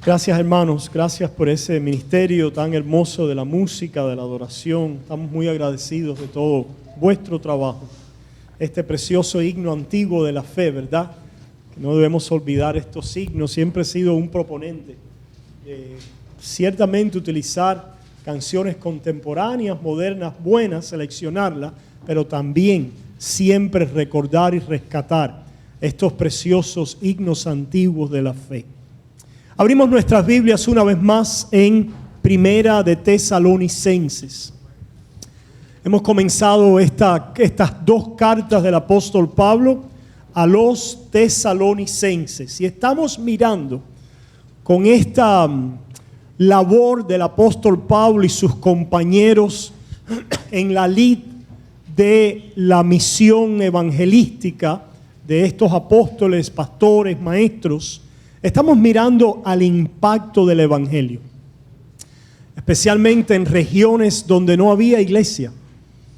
Gracias, hermanos, gracias por ese ministerio tan hermoso de la música, de la adoración. Estamos muy agradecidos de todo vuestro trabajo. Este precioso himno antiguo de la fe, ¿verdad? Que no debemos olvidar estos signos. Siempre he sido un proponente de ciertamente utilizar canciones contemporáneas, modernas, buenas, seleccionarlas, pero también siempre recordar y rescatar estos preciosos himnos antiguos de la fe. Abrimos nuestras Biblias una vez más en Primera de Tesalonicenses. Hemos comenzado estas dos cartas del apóstol Pablo a los tesalonicenses y estamos mirando con esta labor del apóstol Pablo y sus compañeros en la lid de la misión evangelística de estos apóstoles, pastores, maestros. Estamos mirando al impacto del evangelio, especialmente en regiones donde no había iglesia,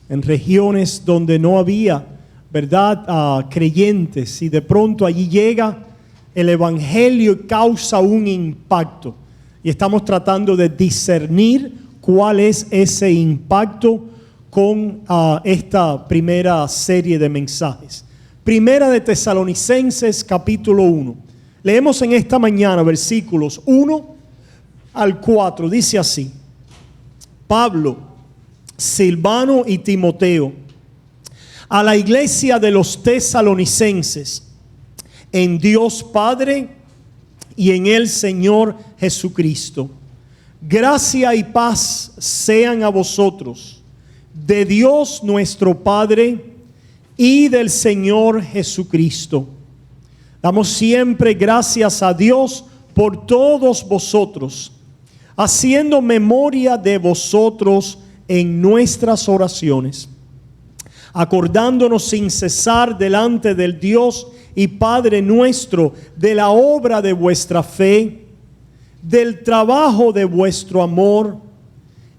en regiones donde no había, ¿verdad?, creyentes, y de pronto allí llega el evangelio y causa un impacto. Y estamos tratando de discernir cuál es ese impacto con esta primera serie de mensajes. Primera de Tesalonicenses, capítulo 1. Leemos en esta mañana versículos 1 al 4. Dice así: Pablo, Silvano y Timoteo, a la iglesia de los tesalonicenses, en Dios Padre y en el Señor Jesucristo. Gracia y paz sean a vosotros, de Dios nuestro Padre y del Señor Jesucristo. Damos siempre gracias a Dios por todos vosotros, haciendo memoria de vosotros en nuestras oraciones, acordándonos sin cesar delante del Dios y Padre nuestro de la obra de vuestra fe, del trabajo de vuestro amor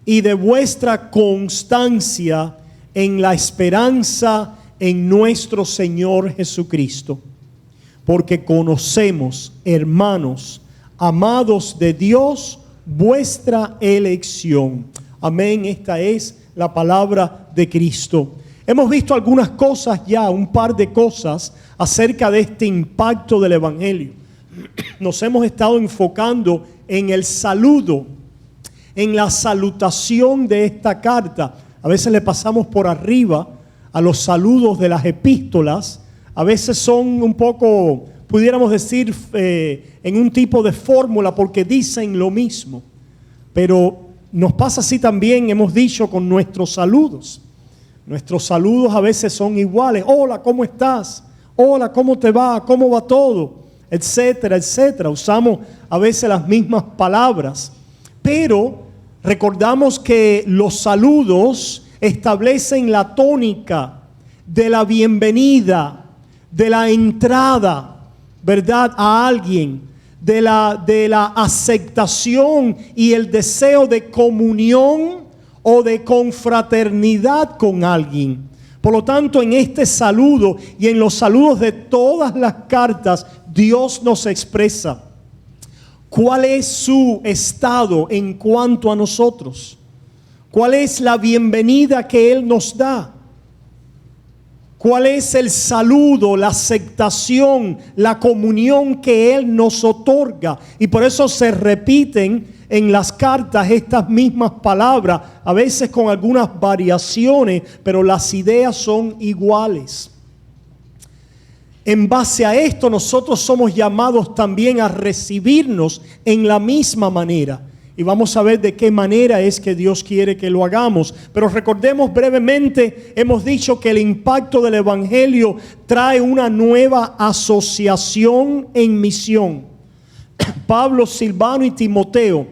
y de vuestra constancia en la esperanza en nuestro Señor Jesucristo. Porque conocemos, hermanos, amados de Dios, vuestra elección. Amén. Esta es la palabra de Cristo. Hemos visto algunas cosas ya, un par de cosas acerca de este impacto del evangelio. Nos hemos estado enfocando en el saludo, en la salutación de esta carta. A veces le pasamos por arriba a los saludos de las epístolas. A veces son un poco, pudiéramos decir, en un tipo de fórmula porque dicen lo mismo. Pero nos pasa así también, hemos dicho, con nuestros saludos. Nuestros saludos a veces son iguales. Hola, ¿cómo estás? Hola, ¿cómo te va? ¿Cómo va todo? Etcétera, etcétera. Usamos a veces las mismas palabras. Pero recordamos que los saludos establecen la tónica de la bienvenida, de la entrada, ¿verdad?, a alguien, de la aceptación y el deseo de comunión o de confraternidad con alguien. Por lo tanto, en este saludo y en los saludos de todas las cartas, Dios nos expresa cuál es su estado en cuanto a nosotros, cuál es la bienvenida que Él nos da. ¿Cuál es el saludo, la aceptación, la comunión que Él nos otorga? Y por eso se repiten en las cartas estas mismas palabras, a veces con algunas variaciones, pero las ideas son iguales. En base a esto, nosotros somos llamados también a recibirnos en la misma manera. Y vamos a ver de qué manera es que Dios quiere que lo hagamos. Pero recordemos brevemente, hemos dicho que el impacto del evangelio trae una nueva asociación en misión. Pablo, Silvano y Timoteo,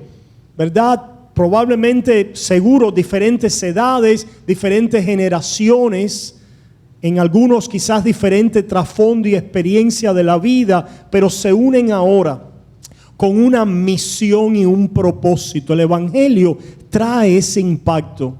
¿verdad? Probablemente, seguro, diferentes edades, diferentes generaciones, en algunos quizás diferente trasfondo y experiencia de la vida, pero se unen ahora con una misión y un propósito. El evangelio trae ese impacto.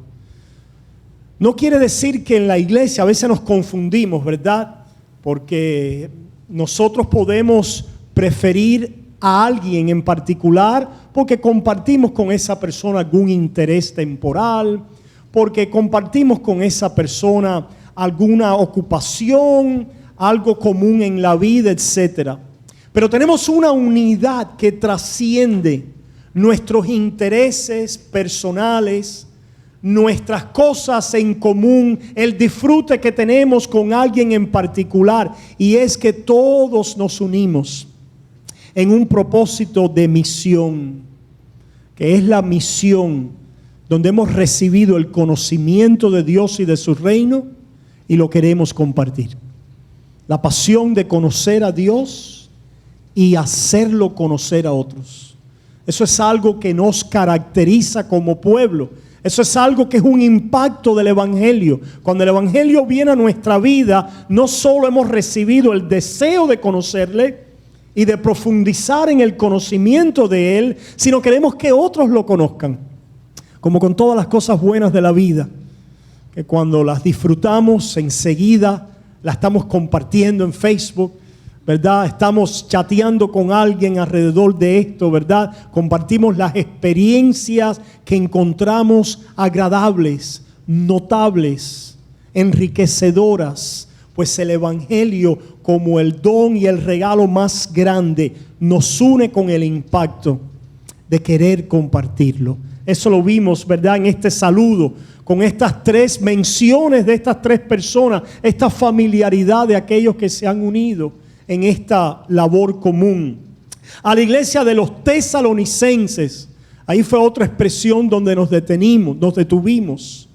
No quiere decir que en la iglesia a veces nos confundimos, ¿verdad? Porque nosotros podemos preferir a alguien en particular porque compartimos con esa persona algún interés temporal, porque compartimos con esa persona alguna ocupación, algo común en la vida, etc. Pero tenemos una unidad que trasciende nuestros intereses personales, nuestras cosas en común, el disfrute que tenemos con alguien en particular, y es que todos nos unimos en un propósito de misión, que es la misión donde hemos recibido el conocimiento de Dios y de su reino y lo queremos compartir. La pasión de conocer a Dios y hacerlo conocer a otros. Eso es algo que nos caracteriza como pueblo. Eso es algo que es un impacto del Evangelio. Cuando el Evangelio viene a nuestra vida, no solo hemos recibido el deseo de conocerle y de profundizar en el conocimiento de Él, sino queremos que otros lo conozcan. Como con todas las cosas buenas de la vida, que cuando las disfrutamos enseguida las estamos compartiendo en Facebook, ¿verdad? Estamos chateando con alguien alrededor de esto, ¿verdad? Compartimos las experiencias que encontramos agradables, notables, enriquecedoras, pues el Evangelio, como el don y el regalo más grande, nos une con el impacto de querer compartirlo. Eso lo vimos, ¿verdad? En este saludo, con estas tres menciones de estas tres personas, esta familiaridad de aquellos que se han unido en esta labor común. A la iglesia de los tesalonicenses, ahí fue otra expresión donde nos detuvimos,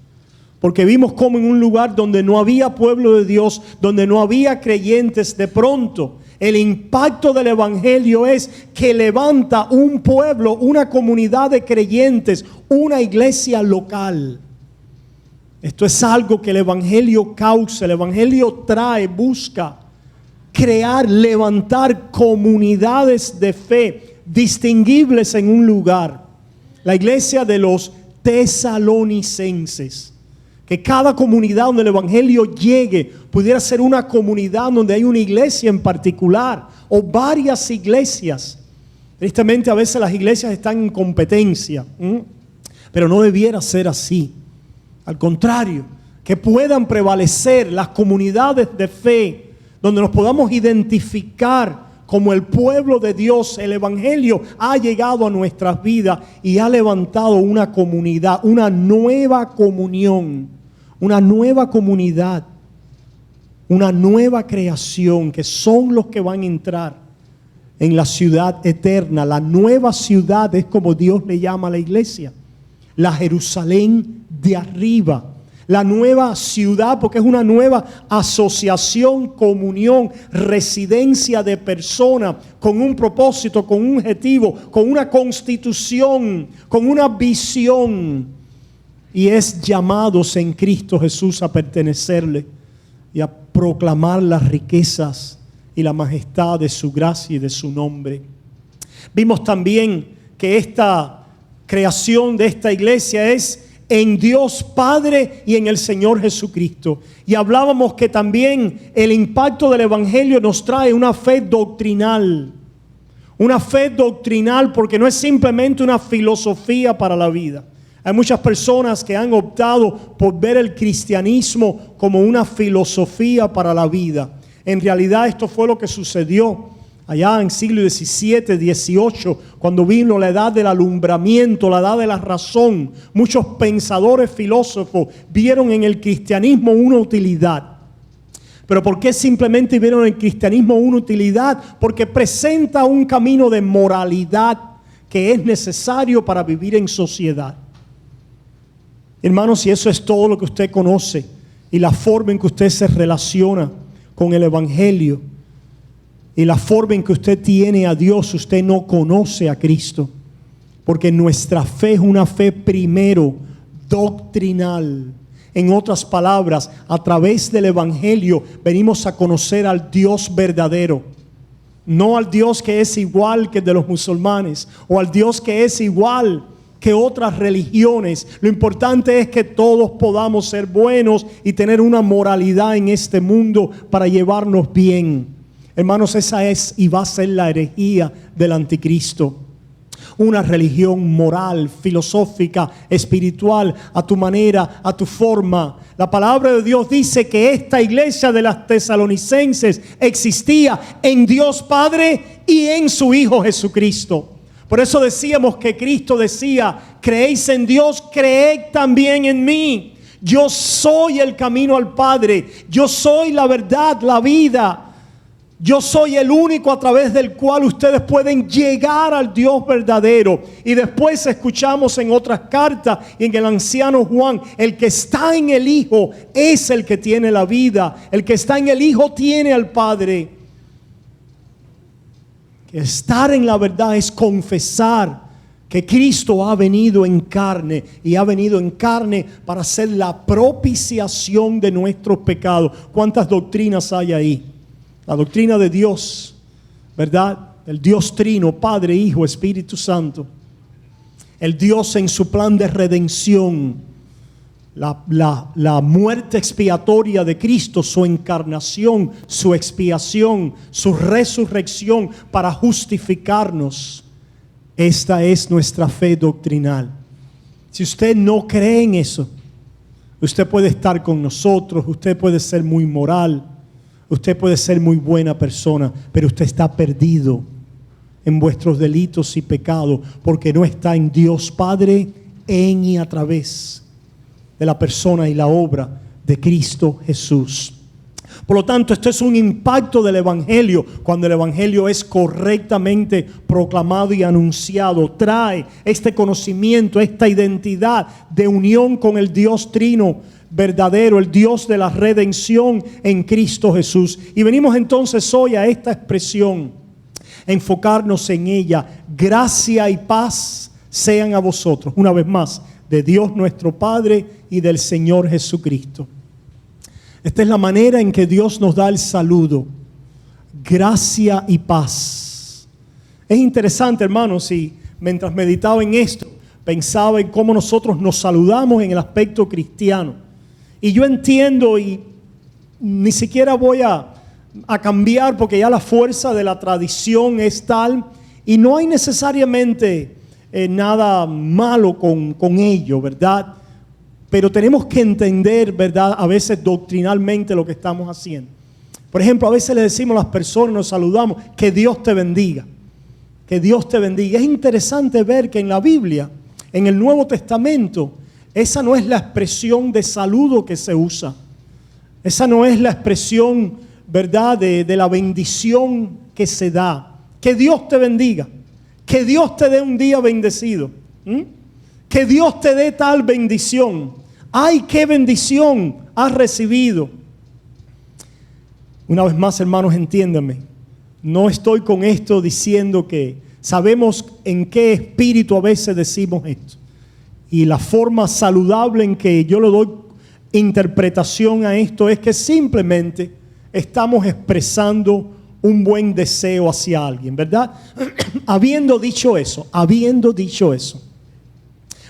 porque vimos cómo en un lugar donde no había pueblo de Dios, donde no había creyentes, de pronto el impacto del Evangelio es que levanta un pueblo, una comunidad de creyentes, una iglesia local. Esto es algo que el Evangelio causa, el Evangelio trae, busca crear, levantar comunidades de fe distinguibles en un lugar. La iglesia de los tesalonicenses. Que cada comunidad donde el Evangelio llegue pudiera ser una comunidad donde hay una iglesia en particular o varias iglesias. Tristemente a veces las iglesias están en competencia, pero no debiera ser así. Al contrario, que puedan prevalecer las comunidades de fe donde nos podamos identificar como el pueblo de Dios. El Evangelio ha llegado a nuestras vidas y ha levantado una comunidad, una nueva comunión, una nueva comunidad, una nueva creación, que son los que van a entrar en la ciudad eterna. La nueva ciudad es como Dios le llama a la iglesia, la Jerusalén de arriba. La nueva ciudad, porque es una nueva asociación, comunión, residencia de personas con un propósito, con un objetivo, con una constitución, con una visión. Y es llamados en Cristo Jesús a pertenecerle y a proclamar las riquezas y la majestad de su gracia y de su nombre. Vimos también que esta creación de esta iglesia es en Dios Padre y en el Señor Jesucristo. Y hablábamos que también el impacto del Evangelio nos trae una fe doctrinal. Una fe doctrinal, porque no es simplemente una filosofía para la vida. Hay muchas personas que han optado por ver el cristianismo como una filosofía para la vida. En realidad esto fue lo que sucedió allá en siglo XVII, XVIII, cuando vino la edad del alumbramiento, la edad de la razón. Muchos pensadores filósofos vieron en el cristianismo una utilidad. ¿Pero por qué simplemente vieron en el cristianismo una utilidad? Porque presenta un camino de moralidad que es necesario para vivir en sociedad. Hermanos, si eso es todo lo que usted conoce y la forma en que usted se relaciona con el Evangelio y la forma en que usted tiene a Dios, usted no conoce a Cristo. Porque nuestra fe es una fe primero doctrinal. En otras palabras, a través del Evangelio venimos a conocer al Dios verdadero. No al Dios que es igual que el de los musulmanes o al Dios que es igual que otras religiones. Lo importante es que todos podamos ser buenos y tener una moralidad en este mundo para llevarnos bien. Hermanos, esa es y va a ser la herejía del anticristo. Una religión moral, filosófica, espiritual, a tu manera, a tu forma. La palabra de Dios dice que esta iglesia de las tesalonicenses existía en Dios Padre y en su Hijo Jesucristo. Por eso decíamos que Cristo decía: creéis en Dios, creed también en mí. Yo soy el camino al Padre, yo soy la verdad, la vida. Yo soy el único a través del cual ustedes pueden llegar al Dios verdadero. Y después escuchamos en otras cartas y en el anciano Juan: el que está en el Hijo es el que tiene la vida. El que está en el Hijo tiene al Padre. Estar en la verdad es confesar que Cristo ha venido en carne, y ha venido en carne para ser la propiciación de nuestros pecados. ¿Cuántas doctrinas hay ahí? La doctrina de Dios, ¿verdad? El Dios Trino, Padre, Hijo, Espíritu Santo. El Dios en su plan de redención. La muerte expiatoria de Cristo, su encarnación, su expiación, su resurrección para justificarnos. Esta es nuestra fe doctrinal. Si usted no cree en eso, usted puede estar con nosotros, usted puede ser muy moral, usted puede ser muy buena persona, pero usted está perdido en vuestros delitos y pecados, porque no está en Dios Padre, en y a través de la persona y la obra de Cristo Jesús. Por lo tanto, esto es un impacto del Evangelio. Cuando el Evangelio es correctamente proclamado y anunciado, trae este conocimiento, esta identidad de unión con el Dios Trino verdadero, el Dios de la redención en Cristo Jesús. Y venimos entonces hoy a esta expresión, a enfocarnos en ella. Gracia y paz sean a vosotros, una vez más, de Dios nuestro Padre y del Señor Jesucristo. Esta es la manera en que Dios nos da el saludo: gracia y paz. Es interesante, hermanos, y mientras meditaba en esto, pensaba en cómo nosotros nos saludamos en el aspecto cristiano. Y yo entiendo, y ni siquiera voy a cambiar, porque ya la fuerza de la tradición es tal, y no hay necesariamente nada malo con ello, ¿verdad? Pero tenemos que entender, ¿verdad?, a veces doctrinalmente lo que estamos haciendo. Por ejemplo, a veces le decimos a las personas, nos saludamos: que Dios te bendiga. Que Dios te bendiga. Es interesante ver que en la Biblia, en el Nuevo Testamento, esa no es la expresión de saludo que se usa. Esa no es la expresión, ¿verdad?, de la bendición que se da. Que Dios te bendiga. Que Dios te dé un día bendecido. Que Dios te dé tal bendición. ¡Ay, qué bendición has recibido! Una vez más, hermanos, entiéndanme. No estoy con esto diciendo que sabemos en qué espíritu a veces decimos esto. Y la forma saludable en que yo le doy interpretación a esto es que simplemente estamos expresando un buen deseo hacia alguien, ¿verdad? Habiendo dicho eso,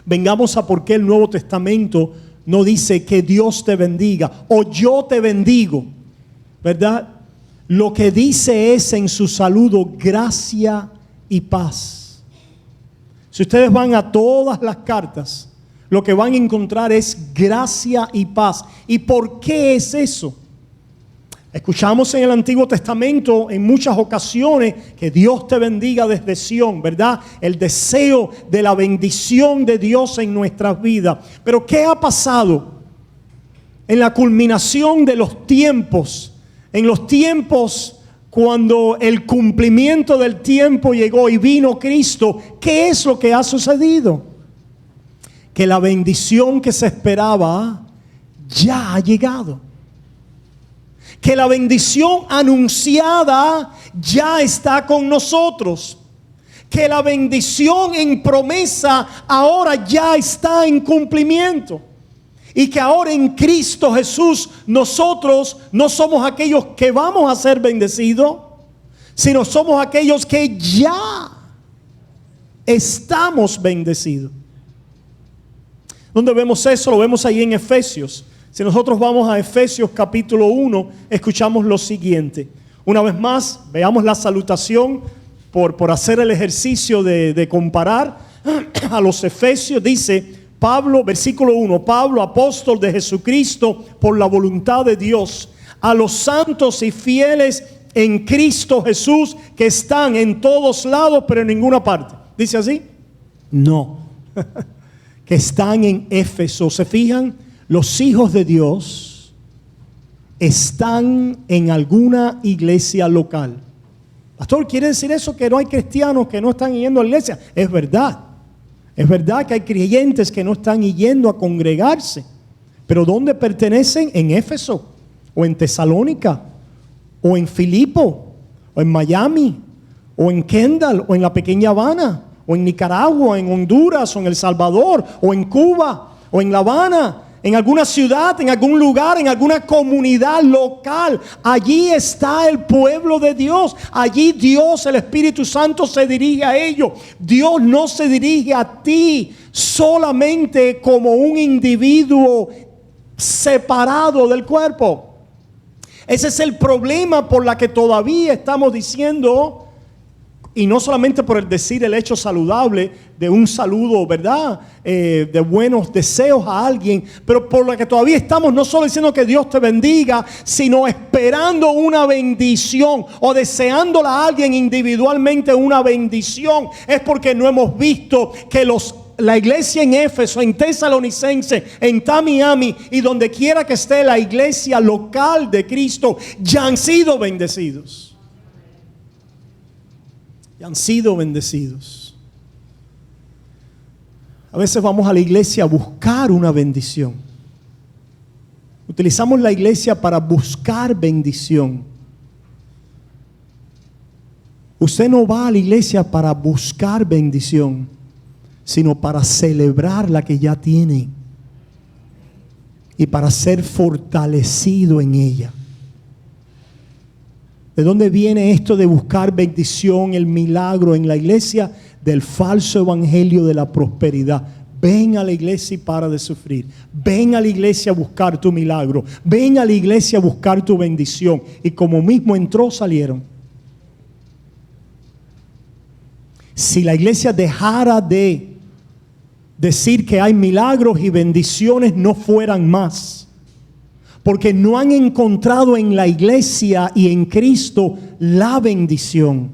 vengamos a por qué el Nuevo Testamento no dice que Dios te bendiga o yo te bendigo, ¿verdad? Lo que dice es en su saludo: gracia y paz. Si ustedes van a todas las cartas, lo que van a encontrar es gracia y paz. ¿Y por qué es eso? Escuchamos en el Antiguo Testamento en muchas ocasiones que Dios te bendiga desde Sión, ¿verdad? El deseo de la bendición de Dios en nuestras vidas. Pero ¿qué ha pasado en la culminación de los tiempos? En los tiempos cuando el cumplimiento del tiempo llegó y vino Cristo, ¿qué es lo que ha sucedido? Que la bendición que se esperaba ya ha llegado. Que la bendición anunciada ya está con nosotros. Que la bendición en promesa ahora ya está en cumplimiento. Y que ahora en Cristo Jesús nosotros no somos aquellos que vamos a ser bendecidos, sino somos aquellos que ya estamos bendecidos. ¿Dónde vemos eso? Lo vemos ahí en Efesios. Si nosotros vamos a Efesios capítulo 1, escuchamos lo siguiente. Una vez más, veamos la salutación por hacer el ejercicio de comparar a los Efesios. Dice Pablo, versículo 1, Pablo, apóstol de Jesucristo por la voluntad de Dios, a los santos y fieles en Cristo Jesús que están en todos lados pero en ninguna parte. ¿Dice así? No. Que están en Éfeso. ¿Se fijan? Los hijos de Dios están en alguna iglesia local. Pastor, ¿quiere decir eso que no hay cristianos que no están yendo a la iglesia? Es verdad. Es verdad que hay creyentes que no están yendo a congregarse. Pero ¿dónde pertenecen? En Éfeso, o en Tesalónica, o en Filipo, o en Miami, o en Kendall, o en la pequeña Habana, o en Nicaragua, en Honduras, o en El Salvador, o en Cuba, o en La Habana, en alguna ciudad, en algún lugar, en alguna comunidad local. Allí está el pueblo de Dios. Allí Dios, el Espíritu Santo, se dirige a ellos. Dios no se dirige a ti solamente como un individuo separado del cuerpo. Ese es el problema por la que todavía estamos diciendo, y no solamente por el decir el hecho saludable de un saludo, ¿verdad? De buenos deseos a alguien, pero por la que todavía estamos no solo diciendo que Dios te bendiga, sino esperando una bendición o deseándola a alguien individualmente una bendición. Es porque no hemos visto que la iglesia en Éfeso, en Tesalonicense, en Miami y donde quiera que esté la iglesia local de Cristo, ya han sido bendecidos. Y han sido bendecidos. A veces vamos a la iglesia a buscar una bendición. Utilizamos la iglesia para buscar bendición. Usted no va a la iglesia para buscar bendición, sino para celebrar la que ya tiene y para ser fortalecido en ella. ¿De dónde viene esto de buscar bendición, el milagro en la iglesia? Del falso evangelio de la prosperidad. Ven a la iglesia y para de sufrir. Ven a la iglesia a buscar tu milagro. Ven a la iglesia a buscar tu bendición. Y como mismo entró, salieron. Si la iglesia dejara de decir que hay milagros y bendiciones, no fueran más. Porque no han encontrado en la iglesia y en Cristo la bendición.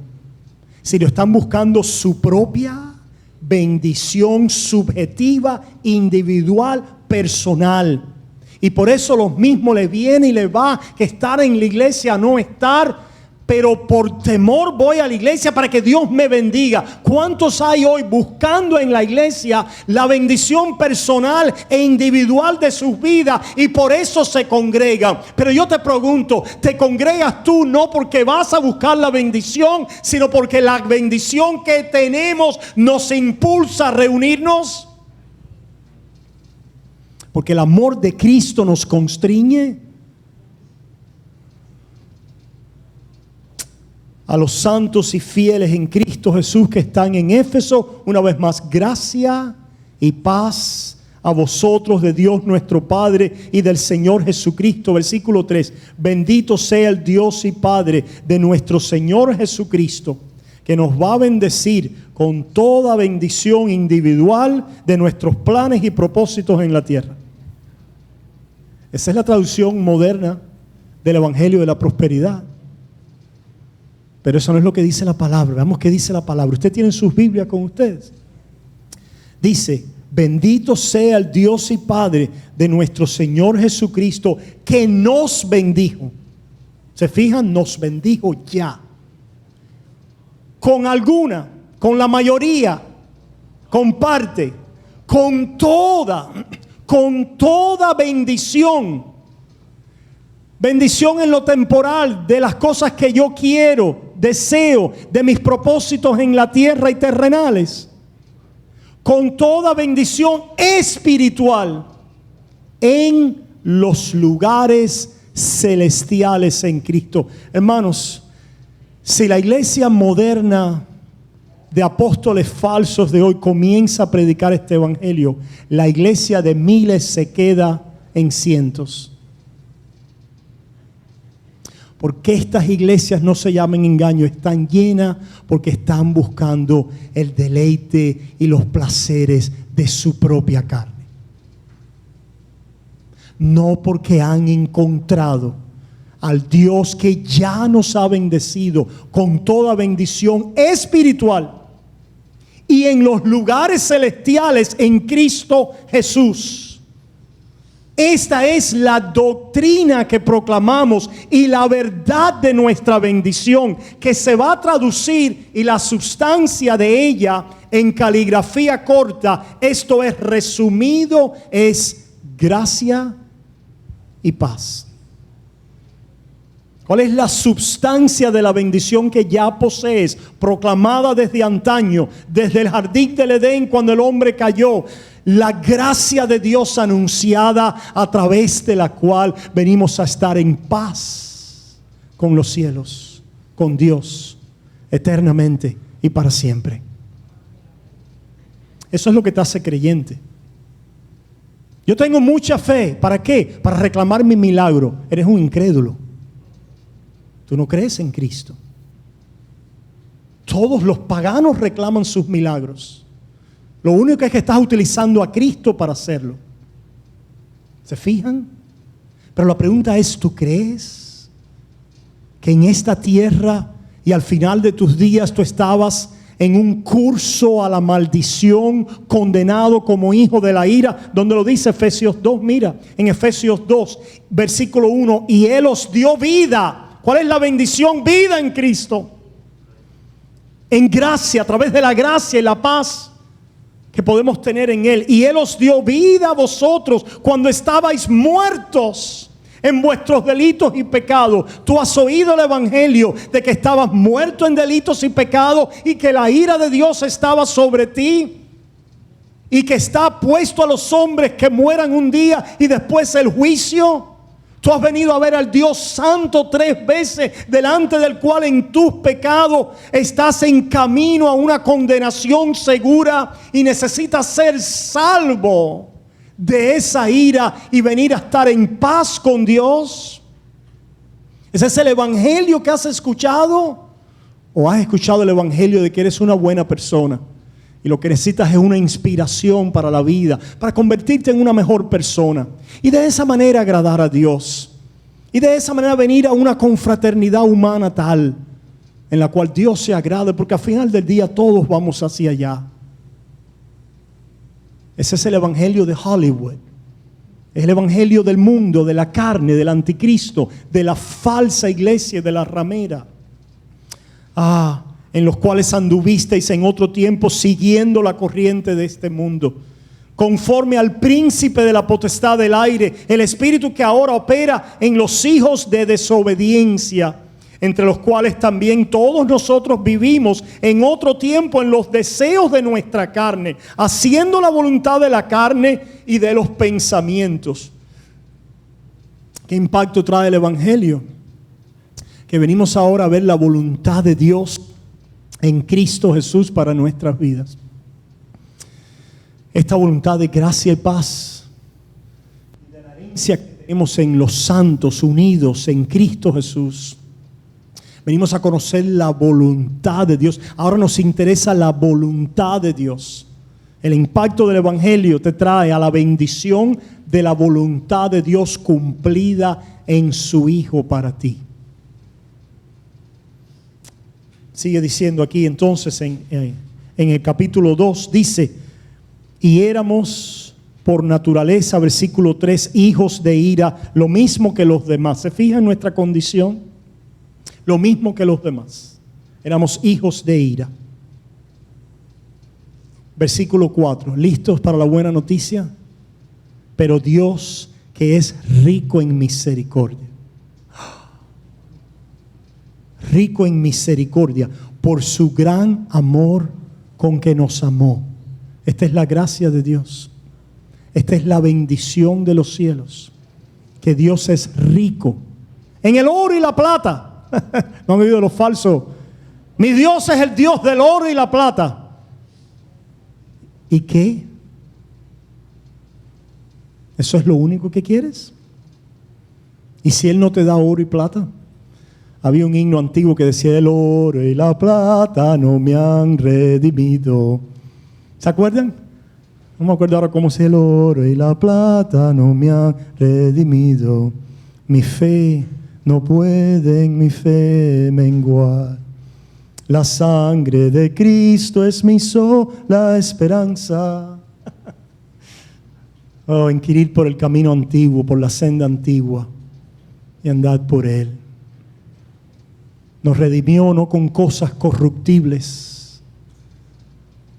Si lo están buscando su propia bendición subjetiva, individual, personal. Y por eso lo mismo le viene y le va que estar en la iglesia, no estar. Pero por temor voy a la iglesia para que Dios me bendiga. ¿Cuántos hay hoy buscando en la iglesia la bendición personal e individual de sus vidas y por eso se congregan? Pero yo te pregunto, ¿te congregas tú no porque vas a buscar la bendición, sino porque la bendición que tenemos nos impulsa a reunirnos? Porque el amor de Cristo nos constriñe. A los santos y fieles en Cristo Jesús que están en Éfeso, una vez más, gracia y paz a vosotros de Dios nuestro Padre y del Señor Jesucristo. Versículo 3. Bendito sea el Dios y Padre de nuestro Señor Jesucristo, que nos va a bendecir con toda bendición individual de nuestros planes y propósitos en la tierra. Esa es la traducción moderna del Evangelio de la Prosperidad. Pero eso no es lo que dice la palabra. Veamos qué dice la palabra. Usted tiene sus Biblias con ustedes. Dice: bendito sea el Dios y Padre de nuestro Señor Jesucristo, que nos bendijo. ¿Se fijan? Nos bendijo ya. Con alguna, con la mayoría, con parte, con toda bendición. Bendición en lo temporal, de las cosas que yo quiero, deseo, de mis propósitos en la tierra y terrenales. Con toda bendición espiritual en los lugares celestiales en Cristo. Hermanos, si la iglesia moderna de apóstoles falsos de hoy comienza a predicar este evangelio, la iglesia de miles se queda en cientos. ¿Por qué estas iglesias no se llaman engaño? Están llenas porque están buscando el deleite y los placeres de su propia carne. No porque han encontrado al Dios que ya nos ha bendecido con toda bendición espiritual y en los lugares celestiales en Cristo Jesús. Esta es la doctrina que proclamamos y la verdad de nuestra bendición, que se va a traducir, y la sustancia de ella en caligrafía corta, esto es resumido, es gracia y paz. ¿Cuál es la sustancia de la bendición que ya posees, proclamada desde antaño, desde el jardín del Edén cuando el hombre cayó? La gracia de Dios anunciada, a través de la cual venimos a estar en paz con los cielos, con Dios, eternamente y para siempre. Eso es lo que te hace creyente. Yo tengo mucha fe. ¿Para qué? Para reclamar mi milagro. Eres un incrédulo. Tú no crees en Cristo. Todos los paganos reclaman sus milagros. Lo único es que estás utilizando a Cristo para hacerlo. ¿Se fijan? Pero la pregunta es, ¿tú crees que en esta tierra y al final de tus días tú estabas en un curso a la maldición, condenado como hijo de la ira? Donde lo dice Efesios 2, mira, en Efesios 2, versículo 1, y Él os dio vida. ¿Cuál es la bendición? Vida en Cristo. En gracia, a través de la gracia y la paz que podemos tener en Él. Y Él os dio vida a vosotros cuando estabais muertos en vuestros delitos y pecados. Tú has oído el evangelio de que estabas muerto en delitos y pecados y que la ira de Dios estaba sobre ti y que está puesto a los hombres que mueran un día y después el juicio. Tú has venido a ver al Dios Santo 3 veces, delante del cual en tus pecados estás en camino a una condenación segura y necesitas ser salvo de esa ira y venir a estar en paz con Dios. ¿Ese es el evangelio que has escuchado? ¿O has escuchado el evangelio de que eres una buena persona y lo que necesitas es una inspiración para la vida, para convertirte en una mejor persona y de esa manera agradar a Dios y de esa manera venir a una confraternidad humana tal en la cual Dios se agrade, porque al final del día todos vamos hacia allá? Ese es el evangelio de Hollywood. Es el evangelio del mundo, de la carne, del anticristo, de la falsa iglesia, de la ramera. En los cuales anduvisteis en otro tiempo siguiendo la corriente de este mundo, conforme al príncipe de la potestad del aire, el espíritu que ahora opera en los hijos de desobediencia, entre los cuales también todos nosotros vivimos en otro tiempo en los deseos de nuestra carne, haciendo la voluntad de la carne y de los pensamientos. ¿Qué impacto trae el evangelio? Que venimos ahora a ver la voluntad de Dios en Cristo Jesús para nuestras vidas. Esta voluntad de gracia y paz, de la herencia que tenemos en los santos unidos en Cristo Jesús. Venimos a conocer la voluntad de Dios. Ahora nos interesa la voluntad de Dios. El impacto del evangelio te trae a la bendición de la voluntad de Dios cumplida en su Hijo para ti. Sigue diciendo aquí entonces en el capítulo 2, dice, y éramos por naturaleza, versículo 3, hijos de ira, lo mismo que los demás. ¿Se fija en nuestra condición? Lo mismo que los demás. Éramos hijos de ira. Versículo 4, ¿listos para la buena noticia? Pero Dios, que es rico en misericordia, rico en misericordia, por su gran amor con que nos amó. Esta es la gracia de Dios. Esta es la bendición de los cielos. Que Dios es rico en el oro y la plata. No han oído los falsos. Mi Dios es el Dios del oro y la plata. ¿Y qué? ¿Eso es lo único que quieres? ¿Y si Él no te da oro y plata? Había un himno antiguo que decía: el oro y la plata no me han redimido. ¿Se acuerdan? No me acuerdo ahora cómo es. El oro y la plata no me han redimido. Mi fe no puede en mi fe menguar. La sangre de Cristo es mi sola esperanza. Oh, inquirir por el camino antiguo, por la senda antigua, y andad por él. Nos redimió no con cosas corruptibles.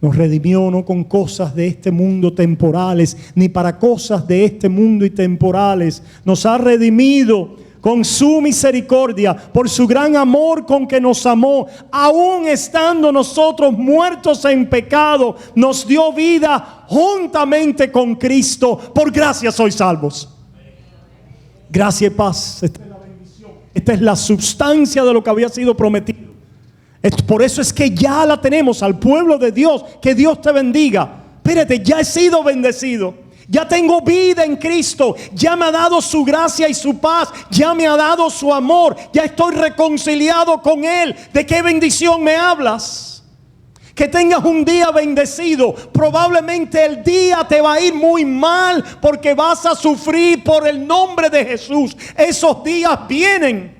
Nos redimió no con cosas de este mundo temporales, ni para cosas de este mundo y temporales. Nos ha redimido con su misericordia, por su gran amor con que nos amó, aún estando nosotros muertos en pecado, nos dio vida juntamente con Cristo. Por gracia sois salvos. Gracia y paz. Esta es la sustancia de lo que había sido prometido. Por eso es que ya la tenemos al pueblo de Dios. Que Dios te bendiga. Espérate, ya he sido bendecido. Ya tengo vida en Cristo. Ya me ha dado su gracia y su paz. Ya me ha dado su amor. Ya estoy reconciliado con Él. ¿De qué bendición me hablas? Que tengas un día bendecido. Probablemente el día te va a ir muy mal, porque vas a sufrir por el nombre de Jesús. Esos días vienen.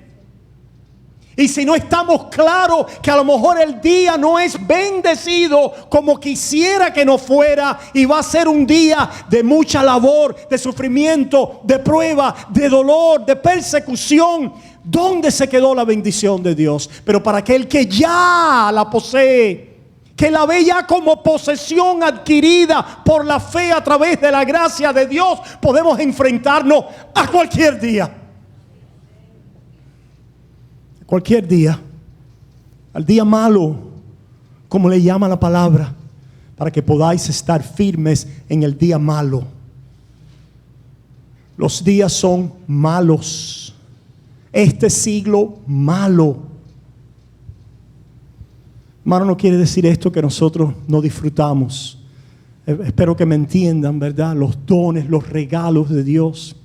Y si no estamos claros que a lo mejor el día no es bendecido como quisiera que no fuera, y va a ser un día de mucha labor, de sufrimiento, de prueba, de dolor, de persecución, ¿dónde se quedó la bendición de Dios? Pero para aquel que ya la posee, que la ve ya como posesión adquirida por la fe a través de la gracia de Dios, podemos enfrentarnos a cualquier día. Cualquier día. Al día malo, como le llama la palabra, para que podáis estar firmes en el día malo. Los días son malos. Este siglo malo. Hermano, no quiere decir esto que nosotros no disfrutamos. Espero que me entiendan, ¿verdad? Los dones, los regalos de Dios.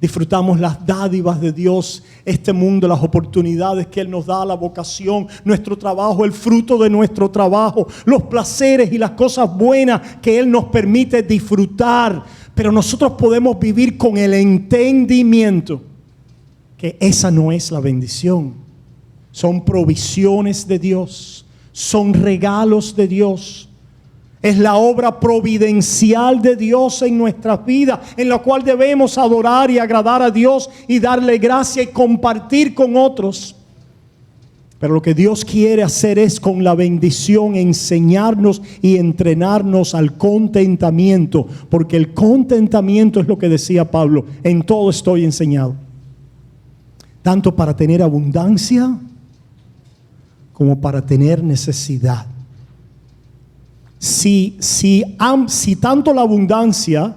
Disfrutamos las dádivas de Dios, este mundo, las oportunidades que Él nos da, la vocación, nuestro trabajo, el fruto de nuestro trabajo, los placeres y las cosas buenas que Él nos permite disfrutar. Pero nosotros podemos vivir con el entendimiento que esa no es la bendición. Son provisiones de Dios, son regalos de Dios. Es la obra providencial de Dios en nuestras vidas, en la cual debemos adorar y agradar a Dios y darle gracia y compartir con otros. Pero lo que Dios quiere hacer es, con la bendición, enseñarnos y entrenarnos al contentamiento, porque el contentamiento es lo que decía Pablo: en todo estoy enseñado, tanto para tener abundancia como para tener necesidad. Si tanto la abundancia,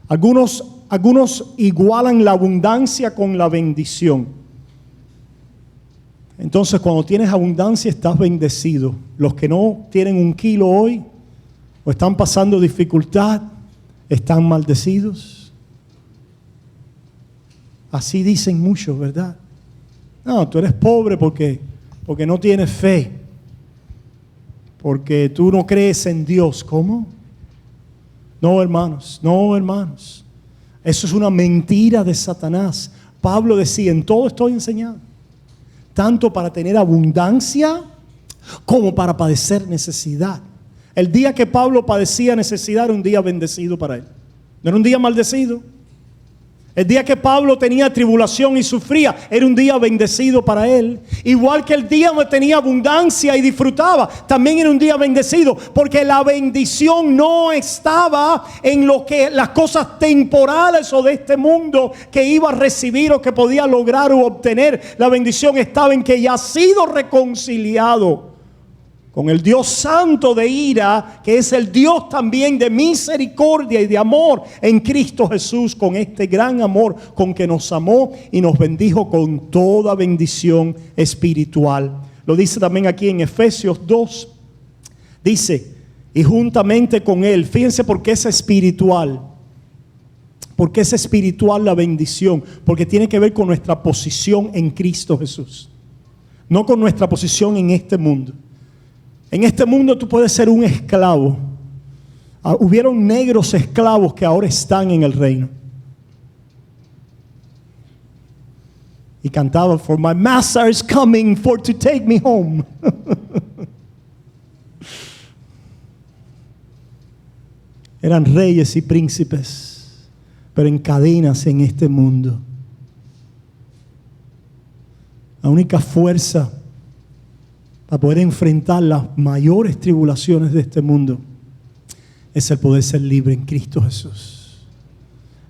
algunos igualan la abundancia con la bendición. Entonces, cuando tienes abundancia, estás bendecido. Los que no tienen un kilo hoy, o están pasando dificultad, están maldecidos. Así dicen muchos, ¿verdad? No, tú eres pobre porque no tienes fe. Porque tú no crees en Dios. ¿Cómo? No, hermanos. Eso es una mentira de Satanás. Pablo decía: en todo estoy enseñado, tanto para tener abundancia como para padecer necesidad. El día que Pablo padecía necesidad era un día bendecido para él. No era un día maldecido. El día que Pablo tenía tribulación y sufría era un día bendecido para él. Igual que el día donde tenía abundancia y disfrutaba, también era un día bendecido, porque la bendición no estaba en las cosas temporales o de este mundo que iba a recibir o que podía lograr o obtener. La bendición estaba en que ya ha sido reconciliado con el Dios santo de ira, que es el Dios también de misericordia y de amor en Cristo Jesús, con este gran amor con que nos amó y nos bendijo con toda bendición espiritual. Lo dice también aquí en Efesios 2. Dice: y juntamente con Él, fíjense por qué es espiritual. ¿Por qué es espiritual la bendición? Porque tiene que ver con nuestra posición en Cristo Jesús, no con nuestra posición en este mundo. En este mundo tú puedes ser un esclavo. Hubieron negros esclavos que ahora están en el reino. Y cantaba, for my master is coming for to take me home. Eran reyes y príncipes, pero en cadenas en este mundo. La única fuerza para poder enfrentar las mayores tribulaciones de este mundo es el poder ser libre en Cristo Jesús.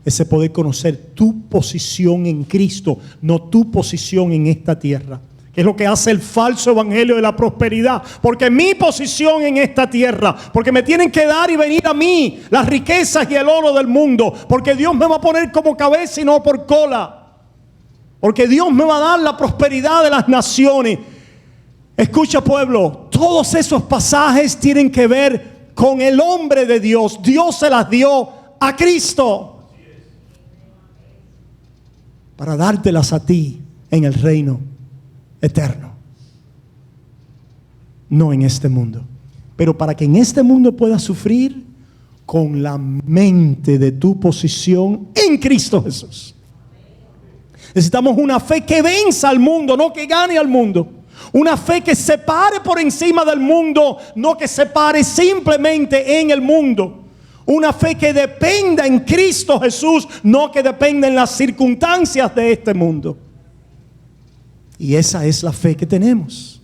Ese poder conocer tu posición en Cristo, no tu posición en esta tierra. Que es lo que hace el falso evangelio de la prosperidad. Porque mi posición en esta tierra, porque me tienen que dar y venir a mí las riquezas y el oro del mundo. Porque Dios me va a poner como cabeza y no por cola. Porque Dios me va a dar la prosperidad de las naciones. Escucha, pueblo, todos esos pasajes tienen que ver con el hombre de Dios. Dios se las dio a Cristo para dártelas a ti en el reino eterno, no en este mundo. Pero para que en este mundo puedas sufrir, con la mente de tu posición en Cristo Jesús. Necesitamos una fe que venza al mundo, no que gane al mundo. Una fe que se pare por encima del mundo, no que se pare simplemente en el mundo. Una fe que dependa en Cristo Jesús, no que dependa en las circunstancias de este mundo. Y esa es la fe que tenemos.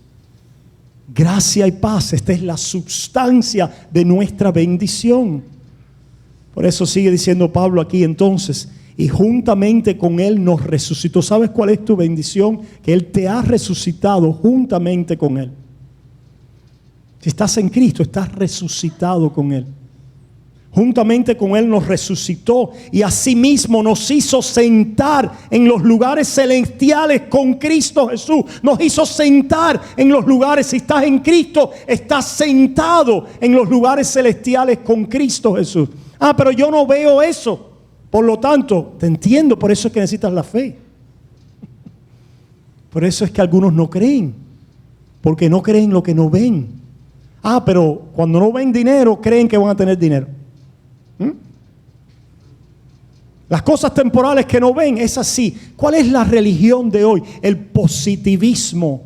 Gracia y paz, esta es la sustancia de nuestra bendición. Por eso sigue diciendo Pablo aquí entonces, y juntamente con Él nos resucitó. ¿Sabes cuál es tu bendición? Que Él te ha resucitado juntamente con Él. Si estás en Cristo, estás resucitado con Él. Juntamente con Él nos resucitó y asimismo nos hizo sentar en los lugares celestiales con Cristo Jesús. Nos hizo sentar en los lugares. Si estás en Cristo, estás sentado en los lugares celestiales con Cristo Jesús. Pero yo no veo eso. Por lo tanto, te entiendo, por eso es que necesitas la fe. Por eso es que algunos no creen, porque no creen lo que no ven. Pero cuando no ven dinero, creen que van a tener dinero. Las cosas temporales que no ven, es así. ¿Cuál es la religión de hoy? El positivismo.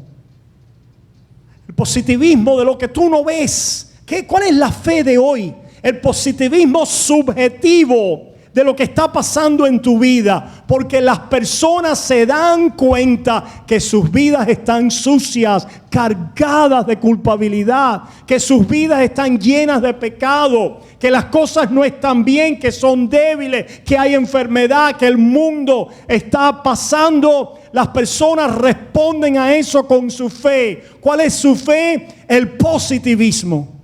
El positivismo de lo que tú no ves. ¿Cuál es la fe de hoy? El positivismo subjetivo de lo que está pasando en tu vida, porque las personas se dan cuenta que sus vidas están sucias, cargadas de culpabilidad, que sus vidas están llenas de pecado, que las cosas no están bien, que son débiles, que hay enfermedad, que el mundo está pasando. Las personas responden a eso con su fe. ¿Cuál es su fe? El positivismo.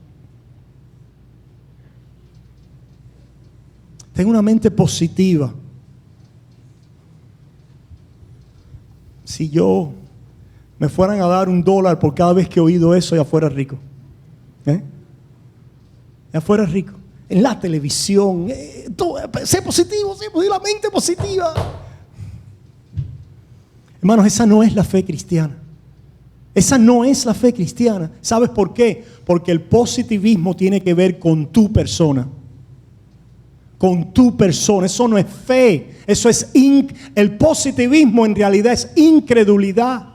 Tengo una mente positiva. Si yo me fueran a dar $1 por cada vez que he oído eso, ya fuera rico. Ya fuera rico. En la televisión, sé positivo, la mente positiva. Hermanos, esa no es la fe cristiana. Esa no es la fe cristiana. ¿Sabes por qué? Porque el positivismo tiene que ver con tu persona. Con tu persona. Eso no es fe. Eso es el positivismo en realidad es incredulidad.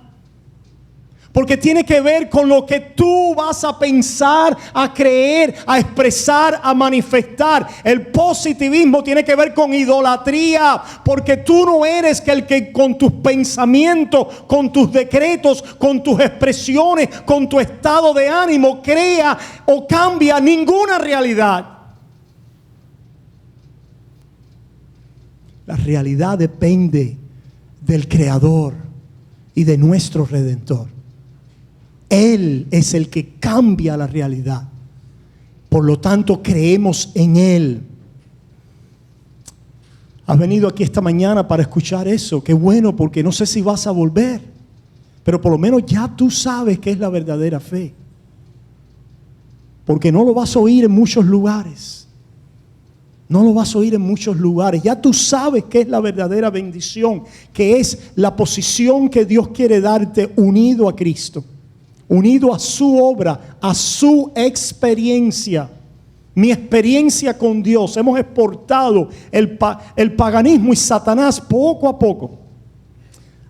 Porque tiene que ver con lo que tú vas a pensar, a creer, a expresar, a manifestar. El positivismo tiene que ver con idolatría. Porque tú no eres el que con tus pensamientos, con tus decretos, con tus expresiones, con tu estado de ánimo crea o cambia ninguna realidad. La realidad depende del Creador y de nuestro Redentor. Él es el que cambia la realidad. Por lo tanto, creemos en Él. Has venido aquí esta mañana para escuchar eso. Qué bueno, porque no sé si vas a volver. Pero por lo menos ya tú sabes qué es la verdadera fe. Porque no lo vas a oír en muchos lugares. No lo vas a oír en muchos lugares. Ya tú sabes qué es la verdadera bendición, que es la posición que Dios quiere darte unido a Cristo, unido a su obra, a su experiencia. Mi experiencia con Dios. Hemos exportado el paganismo, y Satanás poco a poco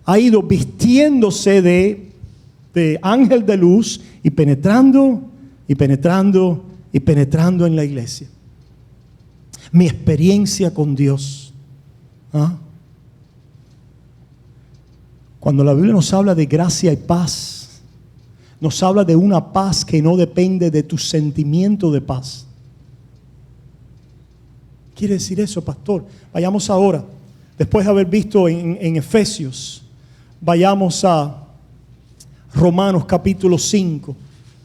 ha ido vistiéndose de ángel de luz y penetrando y penetrando y penetrando en la iglesia. Mi experiencia con Dios. ¿Ah? Cuando la Biblia nos habla de gracia y paz, nos habla de una paz que no depende de tu sentimiento de paz. ¿Quiere decir eso, pastor? Vayamos ahora, después de haber visto en Efesios, vayamos a Romanos capítulo 5.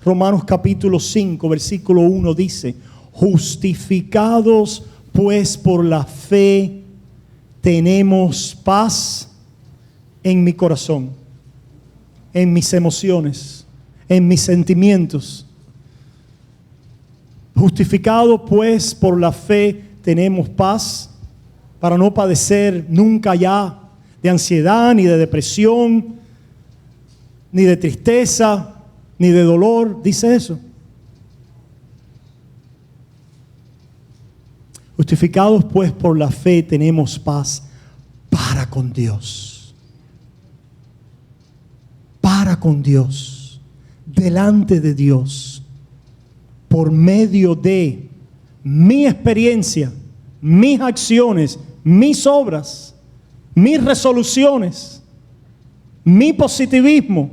Romanos capítulo 5, versículo 1 dice: justificados pues por la fe, tenemos paz en mi corazón, en mis emociones, en mis sentimientos. Justificados pues por la fe, tenemos paz para no padecer nunca ya de ansiedad, ni de depresión, ni de tristeza, ni de dolor. Dice eso. Justificados pues por la fe, tenemos paz para con Dios. Para con Dios. Delante de Dios. Por medio de mi experiencia, mis acciones, mis obras, mis resoluciones, mi positivismo,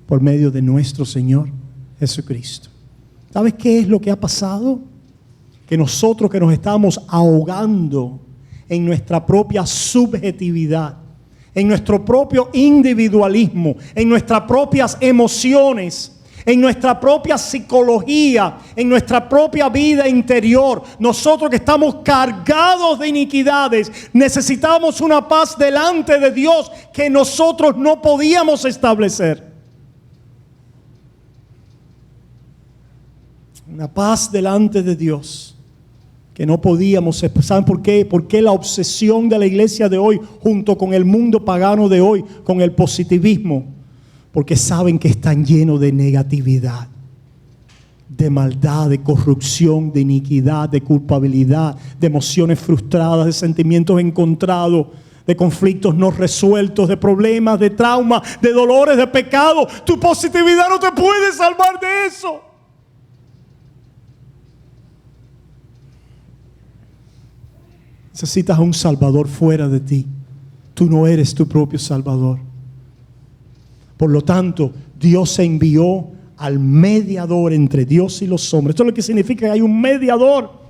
por medio de nuestro Señor Jesucristo. ¿Sabes qué es lo que ha pasado? Que nosotros, que nos estamos ahogando en nuestra propia subjetividad, en nuestro propio individualismo, en nuestras propias emociones, en nuestra propia psicología, en nuestra propia vida interior, nosotros que estamos cargados de iniquidades, necesitamos una paz delante de Dios que nosotros no podíamos establecer. Una paz delante de Dios que no podíamos. ¿Saben por qué? Porque la obsesión de la iglesia de hoy, junto con el mundo pagano de hoy, con el positivismo, porque saben que están llenos de negatividad, de maldad, de corrupción, de iniquidad, de culpabilidad, de emociones frustradas, de sentimientos encontrados, de conflictos no resueltos, de problemas, de traumas, de dolores, de pecado. Tu positividad no te puede salvar de eso. Necesitas a un Salvador fuera de ti. Tú no eres tu propio Salvador. Por lo tanto, Dios envió al mediador entre Dios y los hombres. Esto es lo que significa que hay un mediador.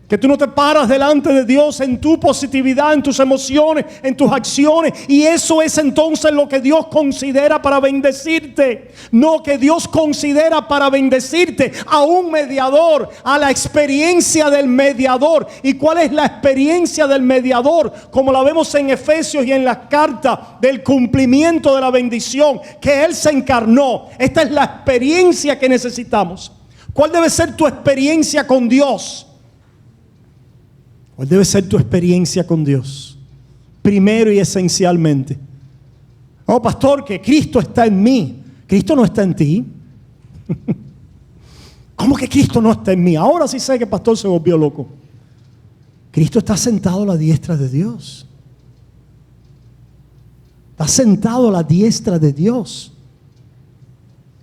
Que tú no te paras delante de Dios en tu positividad, en tus emociones, en tus acciones. Y eso es entonces lo que Dios considera para bendecirte. No, que Dios considera para bendecirte a un mediador, a la experiencia del mediador. ¿Y cuál es la experiencia del mediador? Como la vemos en Efesios y en las cartas, del cumplimiento de la bendición, que Él se encarnó. Esta es la experiencia que necesitamos. ¿Cuál debe ser tu experiencia con Dios? ¿Cuál debe ser tu experiencia con Dios? Primero y esencialmente. Oh, pastor, que Cristo está en mí. Cristo no está en ti. ¿Cómo que Cristo no está en mí? Ahora sí sé que el pastor se volvió loco. Cristo está sentado a la diestra de Dios. Está sentado a la diestra de Dios.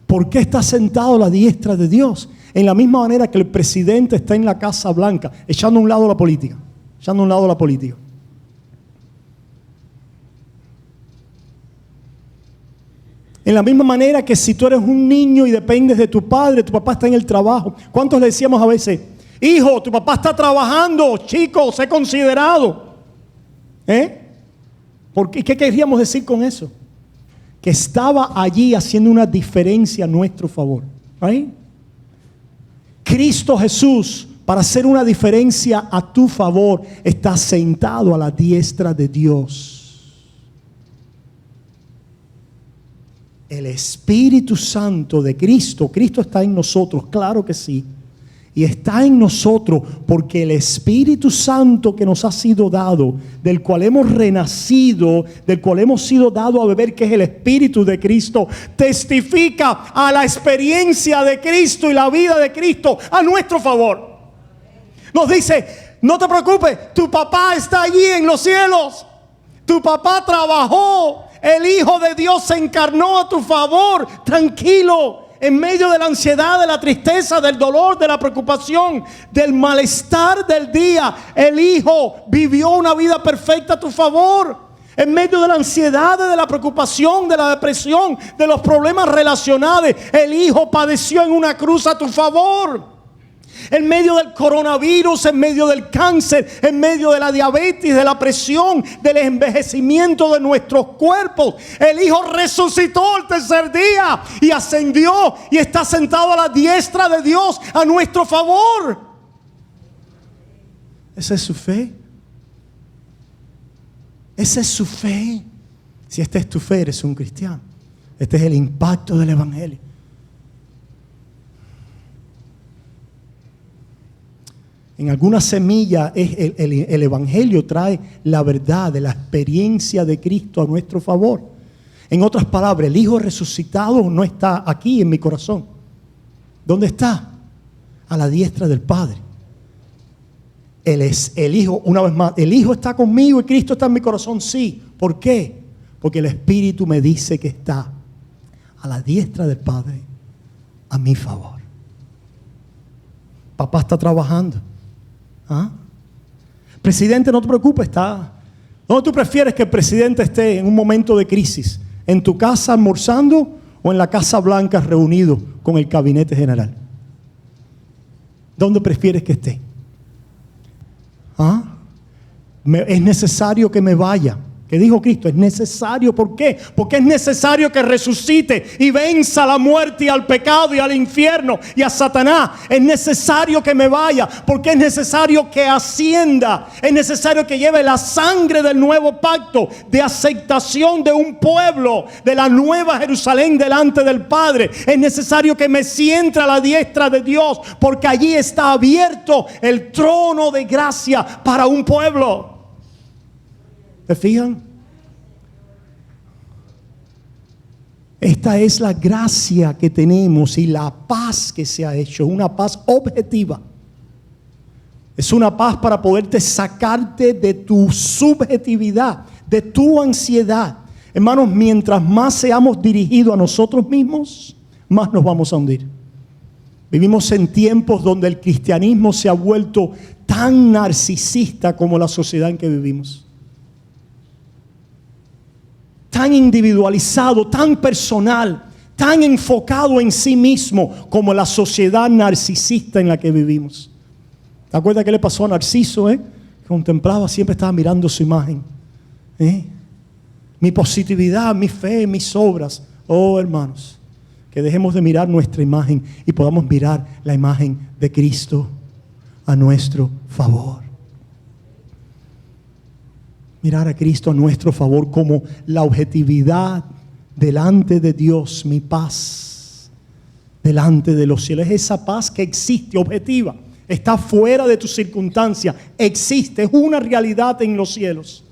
¿Por qué está sentado a la diestra de Dios? En la misma manera que el presidente está en la Casa Blanca, echando a un lado la política. Echando a un lado la política. En la misma manera que si tú eres un niño y dependes de tu padre, tu papá está en el trabajo. ¿Cuántos le decíamos a veces? Hijo, tu papá está trabajando, chico, sé considerado. ¿Qué queríamos decir con eso? Que estaba allí haciendo una diferencia a nuestro favor. ¿Right? Cristo Jesús, para hacer una diferencia a tu favor, está sentado a la diestra de Dios. El Espíritu Santo de Cristo, Cristo está en nosotros, claro que sí. y está en nosotros porque el Espíritu Santo que nos ha sido dado, del cual hemos renacido, del cual hemos sido dado a beber, que es el Espíritu de Cristo, testifica a la experiencia de Cristo y la vida de Cristo a nuestro favor. Nos dice: no te preocupes, tu papá está allí en los cielos. Tu papá trabajó, el Hijo de Dios se encarnó a tu favor. Tranquilo. En medio de la ansiedad, de la tristeza, del dolor, de la preocupación, del malestar del día, el Hijo vivió una vida perfecta a tu favor. En medio de la ansiedad, de la preocupación, de la depresión, de los problemas relacionales, el Hijo padeció en una cruz a tu favor. En medio del coronavirus, en medio del cáncer, en medio de la diabetes, de la presión, del envejecimiento de nuestros cuerpos, el Hijo resucitó el tercer día y ascendió y está sentado a la diestra de Dios a nuestro favor. Esa es su fe. Esa es su fe. Si esta es tu fe, eres un cristiano. Este es el impacto del Evangelio. En alguna semilla el Evangelio trae la verdad de la experiencia de Cristo a nuestro favor. En otras palabras, el Hijo resucitado no está aquí en mi corazón. ¿Dónde está? A la diestra del Padre. Él es el Hijo, una vez más, el Hijo está conmigo y Cristo está en mi corazón, sí. ¿Por qué? Porque el Espíritu me dice que está a la diestra del Padre a mi favor. Papá está trabajando. ¿Ah? Presidente, no te preocupes, está. ¿Dónde tú prefieres que el presidente esté en un momento de crisis? ¿En tu casa almorzando o en la Casa Blanca reunido con el gabinete general? ¿Dónde prefieres que esté? ¿Ah? Es necesario que me vaya. ¿Qué dijo Cristo? Es necesario. ¿Por qué? Porque es necesario que resucite y venza a la muerte y al pecado y al infierno y a Satanás. Es necesario que me vaya porque es necesario que ascienda. Es necesario que lleve la sangre del nuevo pacto de aceptación de un pueblo, de la nueva Jerusalén delante del Padre. Es necesario que me siente a la diestra de Dios porque allí está abierto el trono de gracia para un pueblo. ¿Se fijan? Esta es la gracia que tenemos y la paz que se ha hecho. Una paz objetiva. Es una paz para poderte sacarte de tu subjetividad, de tu ansiedad. Hermanos, mientras más seamos dirigidos a nosotros mismos, más nos vamos a hundir. Vivimos en tiempos donde el cristianismo se ha vuelto tan narcisista como la sociedad en que vivimos. Tan individualizado, tan personal, tan enfocado en sí mismo como la sociedad narcisista en la que vivimos. ¿Te acuerdas qué le pasó a Narciso? Contemplaba, siempre estaba mirando su imagen. Mi positividad, mi fe, mis obras. Oh, hermanos, que dejemos de mirar nuestra imagen y podamos mirar la imagen de Cristo a nuestro favor. Mirar a Cristo a nuestro favor como la objetividad delante de Dios, mi paz delante de los cielos. Es esa paz que existe, objetiva, está fuera de tu circunstancia, existe, es una realidad en los cielos,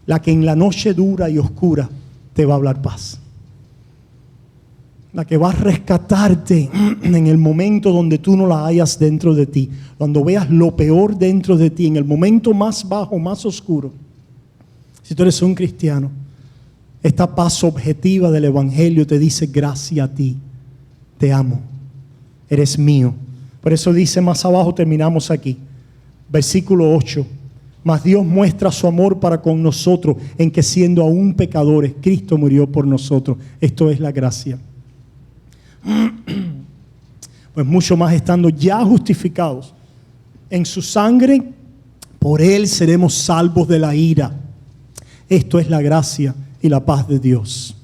la que en la noche dura y oscura te va a hablar paz, la que va a rescatarte en el momento donde tú no la hayas dentro de ti, cuando veas lo peor dentro de ti, en el momento más bajo, más oscuro. Si tú eres un cristiano, esta paz objetiva del Evangelio te dice: gracias a ti, te amo, eres mío. Por eso dice más abajo, terminamos aquí, versículo 8: mas Dios muestra su amor para con nosotros en que siendo aún pecadores, Cristo murió por nosotros. Esto es la gracia. Pues mucho más estando ya justificados en su sangre, por él seremos salvos de la ira. Esto es la gracia y la paz de Dios.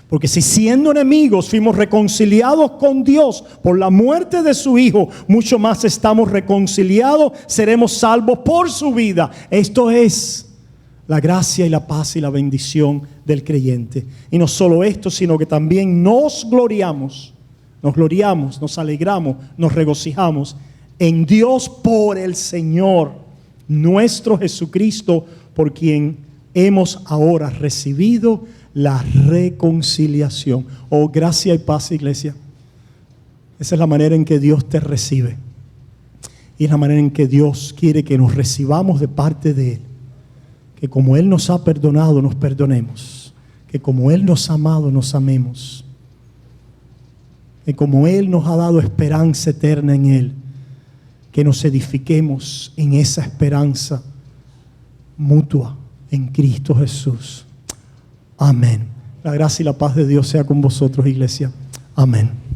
Porque si siendo enemigos fuimos reconciliados con Dios por la muerte de su Hijo, mucho más estamos reconciliados, seremos salvos por su vida. Esto es la gracia y la paz y la bendición del creyente. Y no solo esto, sino que también nos gloriamos nos gloriamos, nos alegramos, nos regocijamos en Dios por el Señor, nuestro Jesucristo, por quien hemos ahora recibido la reconciliación. Oh, gracia y paz, iglesia. Esa es la manera en que Dios te recibe. Y es la manera en que Dios quiere que nos recibamos de parte de Él. Que como Él nos ha perdonado, nos perdonemos. Que como Él nos ha amado, nos amemos. Que como Él nos ha dado esperanza eterna en Él, que nos edifiquemos en esa esperanza mutua en Cristo Jesús. Amén. La gracia y la paz de Dios sea con vosotros, iglesia. Amén.